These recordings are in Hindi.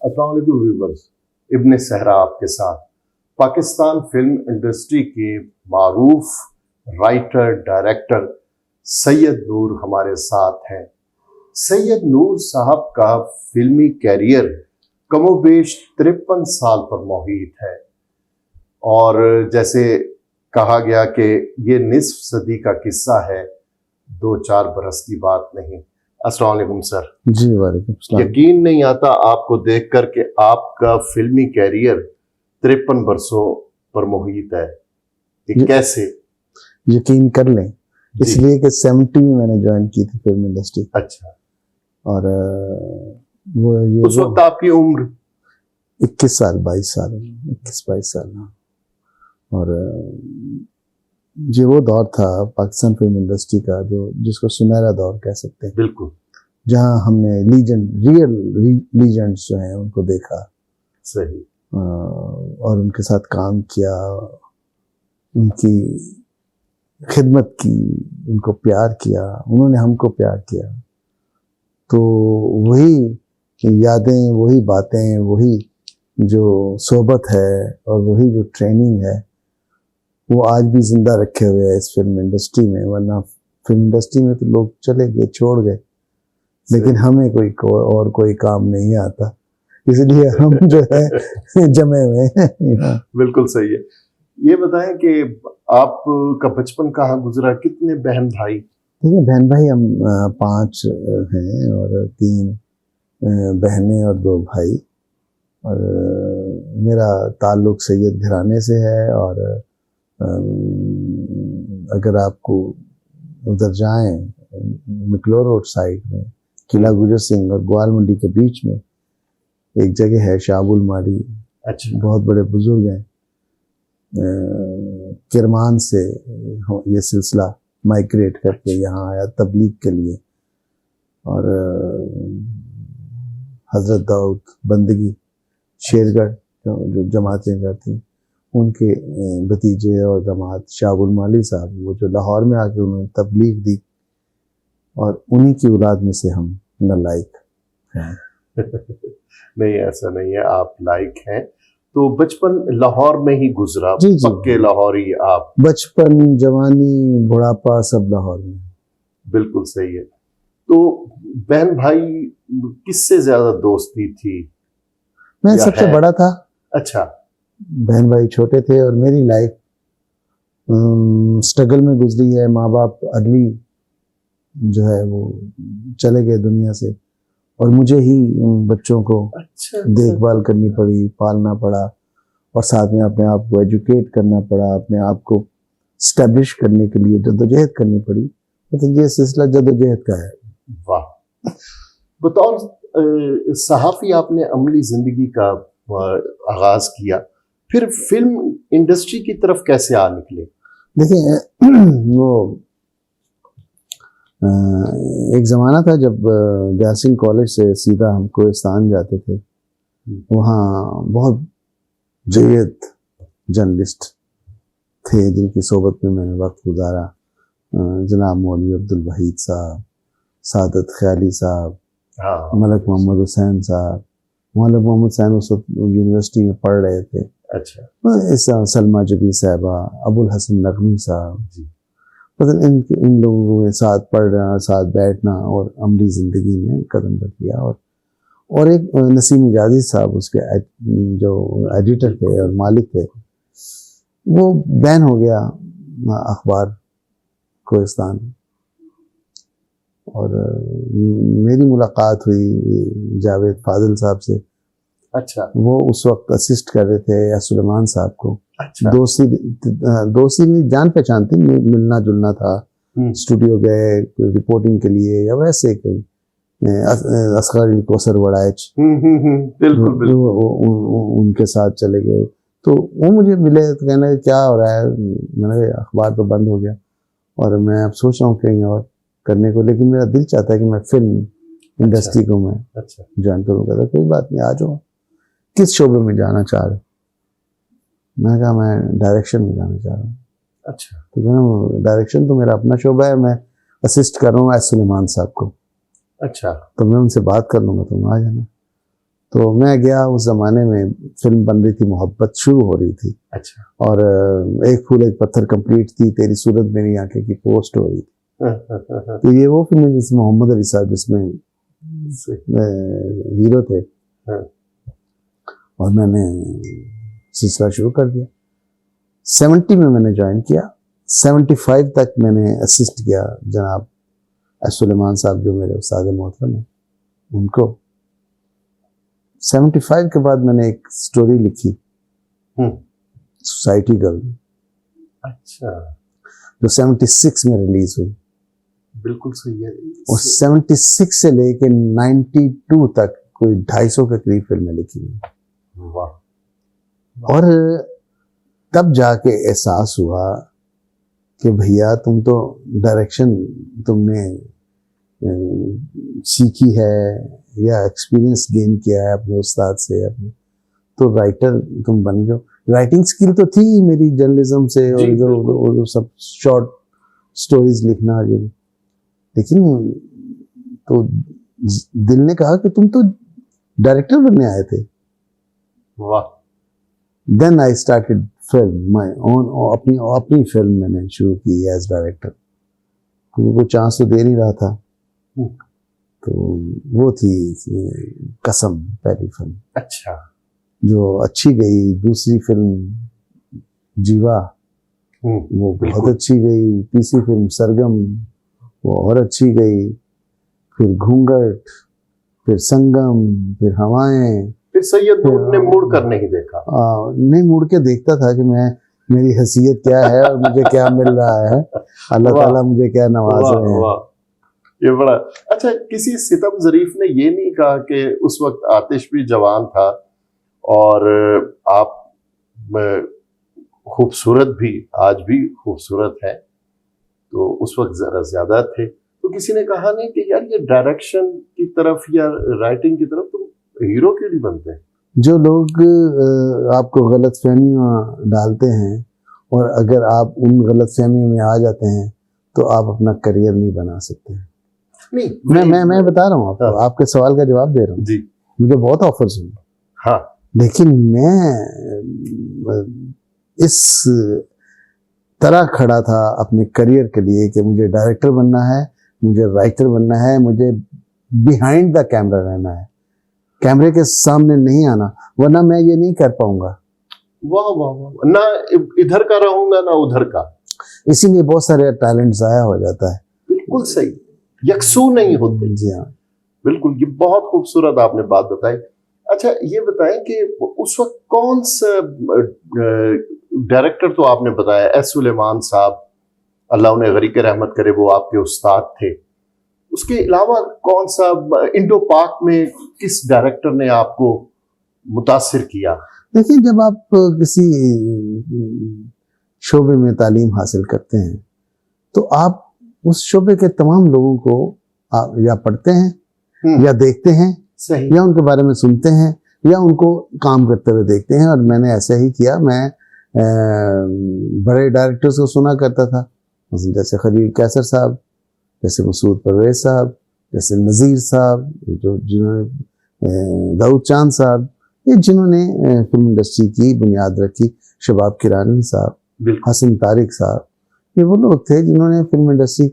अस्सलाम वालेकुम व्यूअर्स, इब्ने सहरा आपके साथ। पाकिस्तान फिल्म इंडस्ट्री के मारूफ राइटर डायरेक्टर सैयद नूर हमारे साथ हैं। सैयद नूर साहब का फिल्मी कैरियर कमोबेश 53 साल पर मोहित है और जैसे कहा गया कि ये निस्फ सदी का किस्सा है, 2-4 बरस की बात नहीं। अस्सलाम वालेकुम सर। जी वालेकुम सलाम। यकीन नहीं आता आपको देखकर कि आपका फिल्मी कैरियर 53 बरसों पर मोहित है। ये कैसे? यकीन कर लें, इसलिए कि 70 में मैंने ज्वाइन की थी फिल्म इंडस्ट्री। अच्छा। और वो ये उस वक्त आपकी उम्र 21 साल 22 साल 21-22 साल। और ये वो दौर था पाकिस्तान फिल्म इंडस्ट्री का जो जिसको सुनहरा दौर कह सकते हैं। बिल्कुल। जहाँ हमने रियल लीजेंड्स जो हैं उनको देखा। सही। और उनके साथ काम किया, उनकी खिदमत की, उनको प्यार किया, उन्होंने हमको प्यार किया। तो वही यादें, वही बातें, वही जो सोबत है और वही जो ट्रेनिंग है वो आज भी जिंदा रखे हुए है इस फिल्म इंडस्ट्री में। वरना फिल्म इंडस्ट्री में तो लोग चले गए, छोड़ गए, लेकिन हमें कोई काम नहीं आता, इसलिए हम जो है जमे हुए हैं। बिल्कुल सही है। ये बताएं कि आपका बचपन कहाँ गुजरा, कितने बहन भाई? देखिए, बहन भाई हम 5 हैं और 3 बहनें और 2 भाई। और मेरा ताल्लुक सैयद घराने से है। और अगर आपको उधर जाएं मिकलोर रोड साइड में किला गुजर सिंह और ग्वाल मंडी के बीच में एक जगह है शाहबुल माली। अच्छा। बहुत बड़े बुजुर्ग हैं। किरमान से ये सिलसिला माइग्रेट करके यहाँ आया तबलीग के लिए। और हजरत दाऊद बंदगी शेरगढ़ जो जमातें जाती, उनके भतीजे और दामाद शाहबुल माली साहब, वो जो लाहौर में आके उन्होंने तबलीग दी, और उन्हीं की औलाद में से हम नालायक हैं। नहीं, ऐसा नहीं है, आप लायक हैं। तो बचपन लाहौर में ही गुजरा? जी जी, पक्के लाहौरी आप? बचपन, जवानी, बुढ़ापा सब लाहौर में। बिल्कुल सही है। तो बहन भाई किससे ज्यादा दोस्ती थी? मैं सबसे बड़ा था। अच्छा। बहन भाई छोटे थे और मेरी लाइफ स्ट्रगल में गुजरी है। माँ बाप अर्ली जो है वो चले गए दुनिया से, और मुझे ही बच्चों को देखभाल करनी पड़ी, पालना पड़ा, और साथ में अपने आप को एजुकेट करना पड़ा, अपने आप को स्टैब्लिश करने के लिए जद्दोजहद करनी पड़ी। तो ये सिलसिला जद्दोजहद का है। वाह। बतौर सहाफ़ी आपने अमली जिंदगी का आगाज किया, फिर फिल्म इंडस्ट्री की तरफ कैसे आ निकले? देखिए, वो एक ज़माना था जब दयाल सिंह कॉलेज से सीधा हम कोहिस्तान जाते थे। वहाँ बहुत जयद जर्नलिस्ट थे जिनकी सोबत में मैंने वक्त गुजारा। जनाब मौलवी अब्दुल वहीद साहब, सादत ख्याली साहब, मलक मोहम्मद हुसैन साहब। मलक मोहम्मद हुसैन उस वक्त यूनिवर्सिटी में पढ़ रहे थे। अच्छा। सलमा जबी साहबा, अबुल हसन नकवी साहब, मतलब इन लोगों के साथ पढ़ना, साथ बैठना और अमली ज़िंदगी में कदम रख लिया। और एक नसीम इजाज़ी साहब उसके जो एडिटर थे और मालिक थे, वो बैन हो गया अखबार कोहिस्तान। और मेरी मुलाकात हुई जावेद फाजिल साहब से। अच्छा। वो उस वक्त असिस्ट कर रहे थे या सुलेमान साहब को। अच्छा। दोस्ती नहीं, जान पहचान थी, मिलना जुलना था। स्टूडियो गए रिपोर्टिंग के लिए या वैसे कहीं असगर कोसर वड़ाइच, बिल्कुल उनके साथ चले गए। तो वो मुझे मिले तो कहना क्या हो रहा है। मैंने कहा अखबार तो बंद हो गया और मैं अब सोच रहा हूँ कहीं और करने को, लेकिन मेरा दिल चाहता है कि मैं फिल्म इंडस्ट्री को मैं ज्वाइन करूँगा। तो कोई बात नहीं, आ जाओ। किस शोबे में जाना चाह रहे? मैंने कहा मैं डायरेक्शन में जाना चाह रहा हूँ। अच्छा। तो कहना डायरेक्शन तो मेरा अपना शोबा है, मैं असिस्ट कर रहा हूँ सुलेमान साहब को। अच्छा। तो मैं उनसे बात कर लूँगा, तुम आ जाना। तो मैं गया, उस जमाने में फिल्म बन रही थी, मोहब्बत शुरू हो रही थी। अच्छा। और एक फूल एक पत्थर कंप्लीट थी, तेरी सूरत मेरी आंखें की पोस्ट हो रही थी। तो ये वो फिल्म जिसमें मोहम्मद अली साहब जिसमें हीरो थे, और मैंने सिलसिला शुरू कर दिया। 70 में मैंने ज्वाइन किया, 75 तक मैंने असिस्ट किया जनाब सुलेमान साहब जो मेरे उस्ताद मोहतरम हैं उनको। 75 के बाद मैंने एक स्टोरी लिखी, सोसाइटी गर्ल। अच्छा। जो 76 में रिलीज हुई। बिल्कुल सही है। और 76 से लेके 92 तक कोई 250 के करीब फिल्में लिखी हुई। वाह। और तब जाके एहसास हुआ कि भैया तुम तो डायरेक्शन तुमने सीखी है या एक्सपीरियंस गेन किया है अपने उस्ताद से, अपने तो राइटर तुम बन गए। राइटिंग स्किल तो थी मेरी जर्नलिज्म से, और इधर सब शॉर्ट स्टोरीज लिखना जो, लेकिन तो दिल ने कहा कि तुम तो डायरेक्टर बनने आए थे। वाह। Then I started film my own, अपनी फिल्म मैंने शुरू की एज डायरेक्टर, क्योंकि वो चांस तो दे नहीं रहा था। तो वो थी कसम पहली फिल्म। अच्छा। जो अच्छी गई। दूसरी फिल्म जीवा वो बहुत अच्छी गई। तीसरी फिल्म सरगम वो और अच्छी गई। फिर घूंघट, फिर संगम, फिर हवाएं। फिर सैयद नूर ने मुड़ कर नहीं देखा। नहीं, मुड़ के देखता था कि मेरी हैसियत क्या है और मुझे क्या मिल रहा है, अल्लाह ताला मुझे क्या नवाज रहे हैं। ये बड़ा अच्छा। किसी सितम ज़रीफ ने ये नहीं कहा कि उस वक्त आतिश भी जवान था और आप खूबसूरत भी, आज भी खूबसूरत है, तो उस वक्त ज़रा ज़्यादा थे, तो किसी ने कहा नहीं कि यार ये डायरेक्शन की तरफ या राइटिंग की तरफ तुम हीरो क्यों नहीं बनते? जो लोग आपको गलत फहमियाँ डालते हैं, और अगर आप उन गलत फहमियों में आ जाते हैं तो आप अपना करियर नहीं बना सकते। नहीं, मैं बता रहा हूँ आपको। हाँ। आपके सवाल का जवाब दे रहा हूँ जी। मुझे बहुत ऑफर्स हुए। हाँ। लेकिन मैं इस तरह खड़ा था अपने करियर के लिए कि मुझे डायरेक्टर बनना है, मुझे राइटर बनना है, मुझे बिहाइंड द कैमरा रहना है, कैमरे के सामने नहीं आना, वरना मैं ये नहीं कर पाऊंगा। वाह वाह वाह। ना इधर का रहूंगा ना उधर का, इसीलिए बहुत सारे टैलेंट जाया हो जाता है। बिल्कुल सही, यकसू नहीं होते। जी हाँ, बिल्कुल। ये बहुत खूबसूरत आपने बात बताई। अच्छा, ये बताएं कि उस वक्त कौन सा डायरेक्टर, तो आपने बताया एस सुलेमान साहब, अल्लाह उन्हें गरीक रहमत करे, वो आपके उस्ताद थे। उसके अलावा कौन सा इंडो पाक में किस डायरेक्टर ने आपको मुतासिर किया? देखिए, जब आप किसी शोबे में तालीम हासिल करते हैं तो आप उस शोबे के तमाम लोगों को या पढ़ते हैं या देखते हैं। सही। या उनके बारे में सुनते हैं या उनको काम करते हुए देखते हैं। और मैंने ऐसा ही किया। मैं बड़े डायरेक्टर्स को सुना करता था, जैसे खलील कैसर साहब, जैसे मसूद परवेज साहब, जैसे नज़ीर साहब, जिन्होंने दाऊद चांद साहब, ये जिन्होंने फिल्म इंडस्ट्री की बुनियाद रखी, शबाब किरानी साहब, हसन तारिक साहब, ये वो लोग थे जिन्होंने फिल्म इंडस्ट्री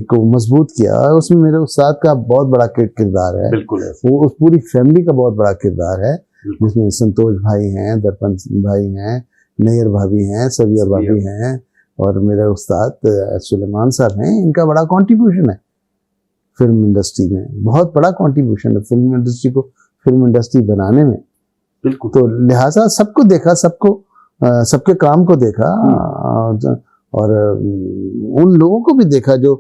को मजबूत किया। उसमें मेरे उस्ताद का बहुत बड़ा किरदार है। बिल्कुल है। वो उस पूरी फैमिली का बहुत बड़ा किरदार है, जिसमें संतोष भाई हैं, दर्पण भाई हैं, नैयर भाभी हैं, सविया भाभी हैं, और मेरे उस्ताद सुलेमान साहब हैं। इनका बड़ा कंट्रीब्यूशन है फिल्म इंडस्ट्री में, बहुत बड़ा कंट्रीब्यूशन है फिल्म इंडस्ट्री को, फिल्म इंडस्ट्री बनाने में। बिल्कुल। तो लिहाजा सबको देखा, सबके काम को देखा, और उन लोगों को भी देखा जो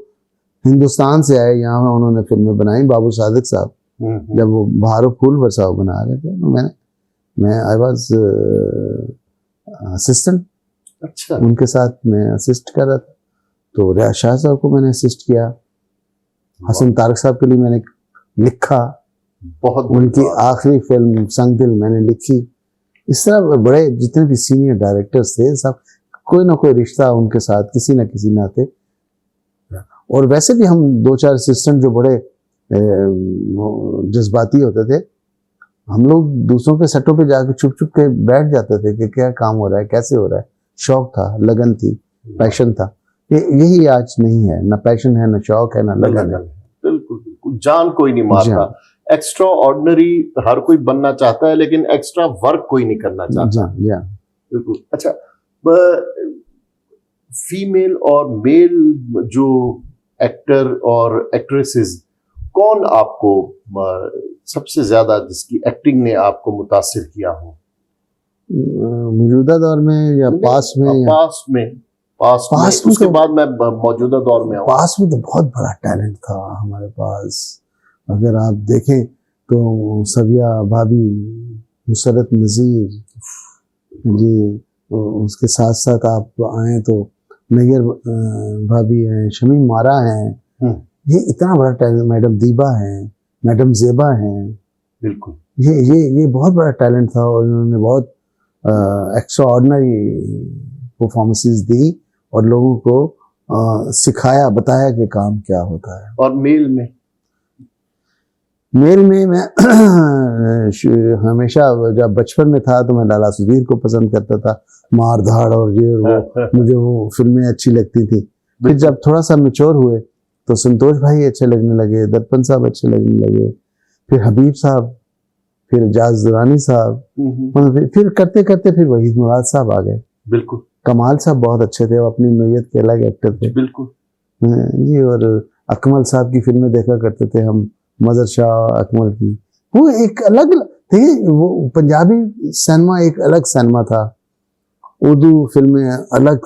हिंदुस्तान से आए, यहाँ उन्होंने फिल्में बनाई। बाबू सादिक साहब, जब वो बहारो फूल बरसाओ बना रहे थे, तो मैं आई वाज असिस्टेंट। अच्छा। उनके साथ मैं असिस्ट कर रहा था। तो रियाज शाह साहब को मैंने असिस्ट किया। हसन तारिक साहब के लिए मैंने लिखा, बहुत उनकी आखिरी फिल्म संग दिल मैंने लिखी। इस तरह बड़े जितने भी सीनियर डायरेक्टर्स थे, सब कोई ना कोई रिश्ता उनके साथ किसी न किसी नाते। और वैसे भी हम 2-4 असिस्टेंट जो बड़े जज्बाती होते थे, हम लोग दूसरों के सेटों पे जाके छुप छुप के बैठ जाते थे कि क्या काम हो रहा है, कैसे हो रहा है। शौक था, लगन थी, पैशन था। यही आज नहीं है, ना पैशन है, ना शौक है, ना लगन है। बिल्कुल बिल्कुल, जान कोई नहीं मारता। एक्स्ट्रा ऑर्डिनरी हर कोई बनना चाहता है, लेकिन एक्स्ट्रा वर्क कोई नहीं करना चाहता। बिल्कुल। अच्छा, फीमेल और मेल जो एक्टर और एक्ट्रेसेस, कौन आपको सबसे ज्यादा, जिसकी एक्टिंग ने आपको मुतासिर किया हो? मौजूदा दौर में या पास में? पास में उसके तो, बाद मैं मौजूदा दौर में आऊं। पास में तो बहुत बड़ा टैलेंट था हमारे पास। अगर आप देखें तो सबिया भाभी, मुसरत नज़ीर जी, उसके साथ साथ आप आए तो नैयर भाभी हैं, शमीम मारा हैं। ये इतना बड़ा टैलेंट। मैडम दीबा हैं, मैडम जेबा हैं। बिल्कुल, ये बहुत बड़ा टैलेंट था और उन्होंने बहुत एक्स्ट्रा ऑर्डिनरी परफॉर्मेंसेस दी और लोगों को सिखाया, बताया कि काम क्या होता है। और मेल में मैं हमेशा जब बचपन में था तो मैं लाला सुधीर को पसंद करता था। मार धाड़ और ये वो मुझे वो फिल्में अच्छी लगती थी। फिर जब थोड़ा सा मैच्योर हुए तो संतोष भाई अच्छे लगने लगे, दर्पण साहब अच्छे लगने लगे, फिर हबीब साहब, फिर एजाज दुरानी साहब, फिर करते करते फिर वहीद मुराद साहब आ गए। बिल्कुल। कमाल साहब बहुत अच्छे थे, वो अपनी नोयत के अलग एक्टर थे। बिल्कुल जी। और अकमल साहब की फिल्में देखा करते थे हम, मजर शाह अकमल की। वो एक अलग थे। वो पंजाबी सिनेमा एक अलग सिनेमा था, उर्दू फिल्में अलग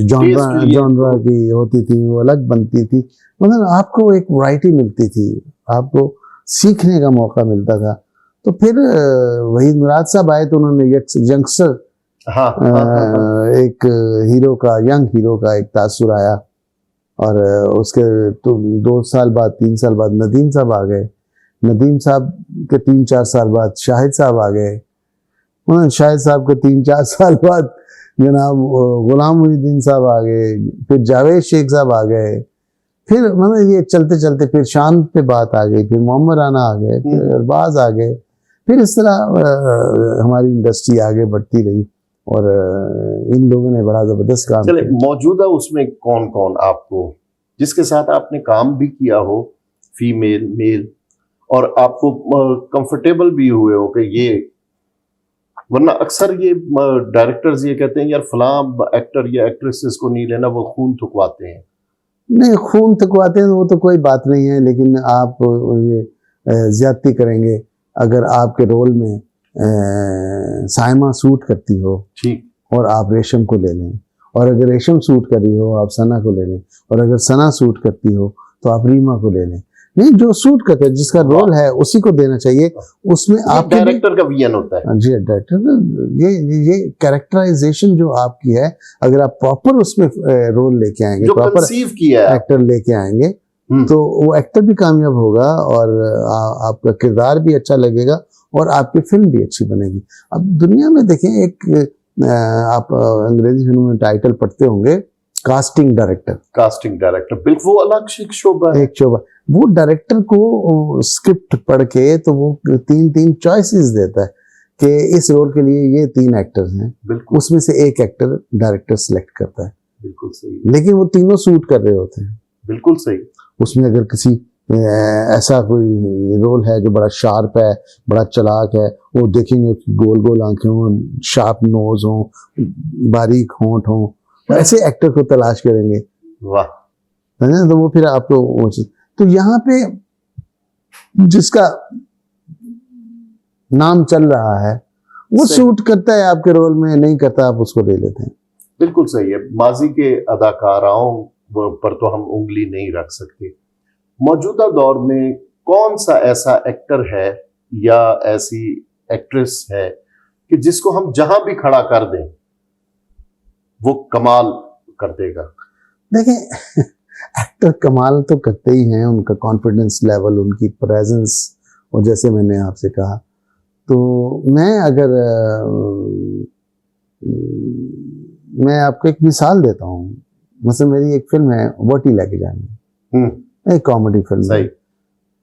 जॉनरा की होती थी, वो अलग बनती थी। मतलब आपको एक वैरायटी मिलती थी, आपको सीखने का मौका मिलता था। तो फिर वहीद मुराद साहब आए तो उन्होंने यंगस्टर एक हीरो का, यंग हीरो का एक तासुर आया। और उसके तो 2 साल बाद, 3 साल बाद नदीम साहब आ गए। नदीम साहब के 3-4 साल बाद शाहिद साहब आ गए। शाहिद साहब के 3-4 साल बाद जनाब गुलाम मुहिद्दीन साहब आ गए। फिर जावेद शेख साहब आ गए। फिर मतलब ये चलते चलते फिर शान पे बात आ गई, फिर मोहम्मद राना आ गए, फिर अरबाज आ गए। फिर इस तरह हमारी इंडस्ट्री आगे बढ़ती रही और इन लोगों ने बड़ा जबरदस्त काम किया। मौजूदा उसमें कौन कौन आपको, जिसके साथ आपने काम भी किया हो, फीमेल मेल, और आपको कंफर्टेबल भी हुए हो कि ये, वरना अक्सर ये डायरेक्टर्स ये कहते हैं यार फलां एक्टर या एक्ट्रेसेस को नहीं लेना, वो खून थुकवाते हैं। नहीं, खून थुकवाते हैं वो तो कोई बात नहीं है, लेकिन आप ये ज्यादती करेंगे अगर आपके रोल में साइमा सूट करती हो ठीक और आप रेशम को ले लें, और अगर रेशम सूट कर रही हो आप सना को ले लें, और अगर सना सूट करती हो तो आप रीमा को ले लें। नहीं, जो सूट करता है, जिसका रोल है उसी को देना चाहिए। उसमें आप डायरेक्टर का विजन होता है। जी, डायरेक्टर ये कैरेक्टराइजेशन जो आपकी है, अगर आप प्रॉपर उसमें रोल लेके आएंगे, प्रॉपर एक्टर लेके आएंगे, तो वो एक्टर भी कामयाब होगा और आपका किरदार भी अच्छा लगेगा और आपकी फिल्म भी अच्छी बनेगी। अब दुनिया में देखें, एक आप अंग्रेजी फिल्म में टाइटल पढ़ते होंगे, कास्टिंग डायरेक्टर। बिल्कुल, वो अलग शोबा है, एक शोबा। वो डायरेक्टर को स्क्रिप्ट पढ़ के तो वो 3 चॉइसेस देता है कि इस रोल के लिए ये 3 एक्टर्स हैं, उसमें से एक एक्टर डायरेक्टर सिलेक्ट करता है। बिल्कुल सही। लेकिन वो तीनों सूट कर रहे होते हैं। बिल्कुल सही। उसमें अगर किसी ऐसा कोई रोल है जो बड़ा शार्प है, बड़ा चालाक है, वो देखेंगे गोल गोल आंखें हों, शार्प नोज हो, बारीक होंठ हो, ऐसे एक्टर को तलाश करेंगे। वाह। है ना? तो वो फिर आपको, तो यहाँ पे जिसका नाम चल रहा है वो सूट करता है आपके रोल में, नहीं करता आप उसको ले लेते हैं। बिल्कुल सही है। माजी के अदाकाराओं पर तो हम उंगली नहीं रख सकते। मौजूदा दौर में कौन सा ऐसा एक्टर है या ऐसी एक्ट्रेस है कि जिसको हम जहां भी खड़ा कर दें वो कमाल कर देगा? देखें, एक्टर कमाल तो करते ही हैं, उनका कॉन्फिडेंस लेवल, उनकी प्रेजेंस, और जैसे मैंने आपसे कहा, तो मैं आपको एक मिसाल देता हूँ। मतलब मेरी एक फिल्म है वोटी लेके जानी, एक कॉमेडी फिल्म है।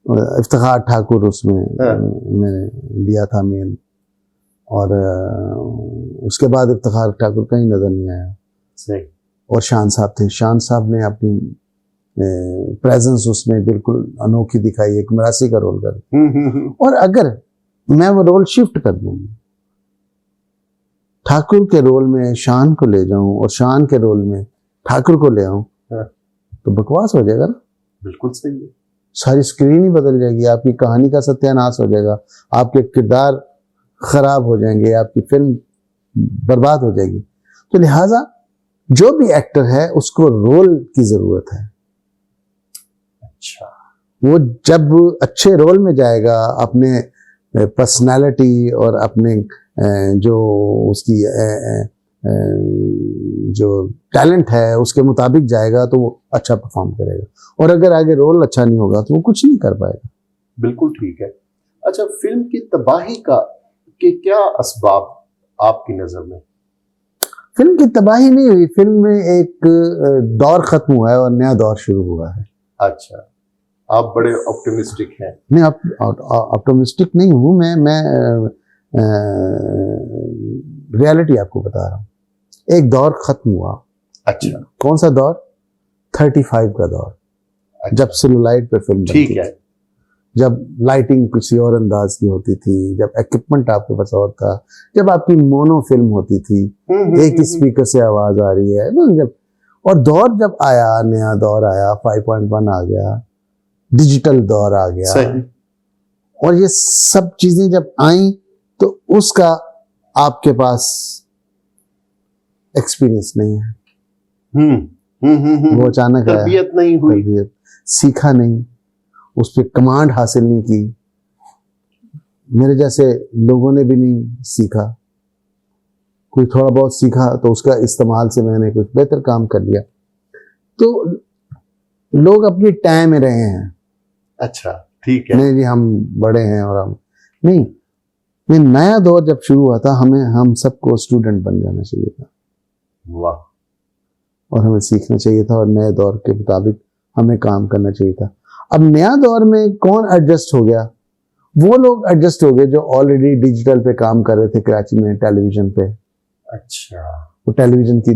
इफ्तिखार ठाकुर उसमें हाँ। मैंने लिया था मेन, और उसके बाद इफ्तिखार ठाकुर कहीं नजर नहीं आया। सही। और शान साहब थे, शान साहब ने अपनी प्रेजेंस उसमें बिल्कुल अनोखी दिखाई, एक मरासी का रोल कर। और अगर मैं वो रोल शिफ्ट कर दूं, ठाकुर के रोल में शान को ले जाऊं और शान के रोल में ठाकुर को ले आऊं, हाँ। तो बकवास हो जाएगा ना। बिल्कुल सही है। सारी स्क्रीन ही बदल जाएगी, आपकी कहानी का सत्यानाश हो जाएगा, आपके किरदार खराब हो जाएंगे, आपकी फिल्म बर्बाद हो जाएगी। तो लिहाजा जो भी एक्टर है उसको रोल की जरूरत है। अच्छा। वो जब अच्छे रोल में जाएगा, अपने पर्सनालिटी और अपने जो उसकी जो टैलेंट है उसके मुताबिक जाएगा तो वो अच्छा परफॉर्म करेगा। और अगर आगे रोल अच्छा नहीं होगा तो वो कुछ नहीं कर पाएगा। बिल्कुल ठीक है। अच्छा, फिल्म की तबाही के क्या असबाब आपकी नजर में? फिल्म की तबाही नहीं हुई, फिल्म में एक दौर खत्म हुआ है और नया दौर शुरू हुआ है। अच्छा, आप बड़े ऑप्टिमिस्टिक हैं। नहीं, ऑप्टिमिस्टिक नहीं हूँ मैं रियलिटी आपको बता रहा हूँ। एक दौर खत्म हुआ। अच्छा। कौन सा दौर? 35 का दौर। अच्छा। जब सेलुलाइट पे फिल्म बनती ठीक है। थी, जब लाइटिंग किसी और अंदाज की होती थी, जब इक्विपमेंट आपके पास और था, जब आपकी मोनो फिल्म होती थी, एक ही स्पीकर से आवाज आ रही है, जब और दौर जब आया, नया दौर आया, 5.1 आ गया, डिजिटल दौर आ गया। सही। और ये सब चीजें जब आई तो उसका आपके पास एक्सपीरियंस नहीं है। वो अचानक आया, तरबियत नहीं हुई, तरबियत सीखा नहीं, उस पर कमांड हासिल नहीं की, मेरे जैसे लोगों ने भी नहीं सीखा। कोई थोड़ा बहुत सीखा तो उसका इस्तेमाल से मैंने कुछ बेहतर काम कर लिया। तो लोग अपनी टाइम में रहे हैं। अच्छा, ठीक है। नहीं जी हम बड़े हैं और हम नहीं। ये नया दौर जब शुरू हुआ था, हम सबको स्टूडेंट बन जाना चाहिए था। वाह। और हमें सीखना चाहिए था और नए दौर के मुताबिक हमें काम करना चाहिए था। अब नया दौर में कौन एडजस्ट हो गया? वो लोग एडजस्ट हो गए जो ऑलरेडी डिजिटल पे काम कर रहे थे कराची में, टेलीविजन पे। अच्छा। वो टेलीविजन की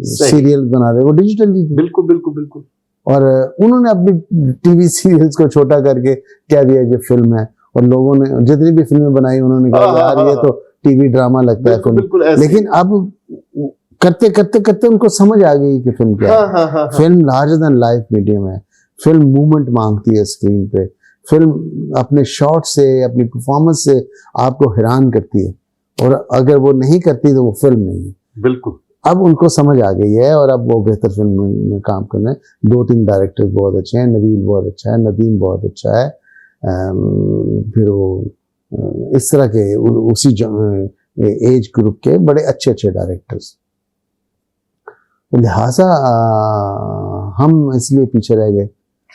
सीरियल बना रहे, वो डिजिटल ही थी। बिल्कुल बिल्कुल बिल्कुल। और उन्होंने अपनी टीवी सीरियल्स को छोटा करके क्या दिया, ये फिल्म है। और लोगों ने जितनी भी फिल्में बनाई उन्होंने कहा यार ये तो टीवी ड्रामा लगता है फिल्म। लेकिन अब करते करते करते उनको समझ आ गई कि फिल्म क्या है। Film larger than life medium है। फिल्म मूवमेंट मांगती है स्क्रीन पे। फिल्म अपने शॉट से, अपनी परफॉर्मेंस से आपको हैरान करती है, और अगर वो नहीं करती तो वो फिल्म नहीं है। बिल्कुल। अब उनको समझ आ गई है और अब वो बेहतर फिल्म में काम कर रहे हैं। 2-3 डायरेक्टर्स बहुत अच्छे हैं, नबील बहुत अच्छा है, नदीम बहुत अच्छा है, फिर वो इस तरह के उसी एज ग्रुप के बड़े अच्छे अच्छे डायरेक्टर्स। लिहाजा हम इसलिए पीछे रह गए